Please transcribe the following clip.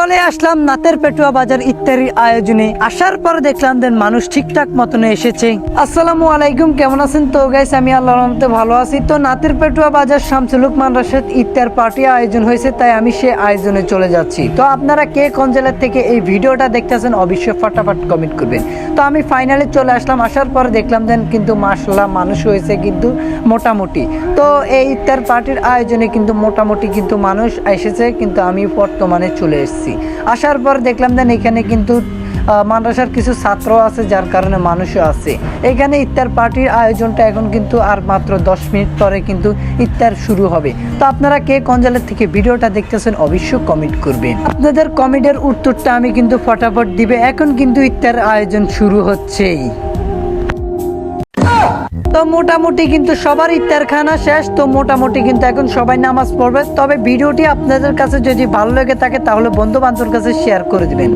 চলে আসলাম নাতের পেটুয়া বাজার ইত্যাদি আয়োজনে। আসার পর দেখলাম দেন মানুষ ঠিকঠাক মতন এসেছে। আসসালামু আলাইকুম, কেমন আছেন? তো গাইস আমি আল্লাহর রহমতে ভালো আছি। তো নাতের পেটুয়া বাজার শামসুল লোকমান রাশেদ ইত্যার পার্টি আয়োজন হয়েছে, তাই আমি সে আয়োজনে চলে যাচ্ছি। তো আপনারা কে কোন জেলা থেকে এই ভিডিওটা দেখতেছেন অবশ্যই ফটাফট কমেন্ট করবেন। তো আমি ফাইনালি চলে আসলাম। আসার পর দেখলাম দেন কিন্তু মাশাআল্লাহ মানুষ হয়েছে কিন্তু মোটামুটি। তো এই ইত্যার পার্টির আয়োজনে কিন্তু মোটামুটি কিন্তু মানুষ এসেছে, কিন্তু আমি বর্তমানে চলে এসেছি। আসার পর দেখলাম দেন এখানে কিন্তু মাদ্রাসার কিছু ছাত্র আছে, যার কারণে মানুষও আছে। এখানে ইফতার পার্টির আয়োজনটা এখন কিন্তু আর মাত্র 10 মিনিট পরে কিন্তু ইফতার শুরু হবে। তো আপনারা কে কোন জেলা থেকে ভিডিওটা দেখতেছেন অবশ্যই কমেন্ট করবেন। আপনাদের কমেন্টের উত্তরটা আমি কিন্তু ফটাফট দিবে। এখন কিন্তু ইফতার আয়োজন শুরু হচ্ছেই। তো মোটামুটি কিন্তু সবার ইফতার খানা শেষ। তো মোটামুটি কিন্তু এখন সবাই নামাজ পড়বে। তবে ভিডিওটি আপনাদের কাছে যদি ভালো লেগে থাকে তাহলে বন্ধু বান্ধবের কাছে শেয়ার করে দিবেন।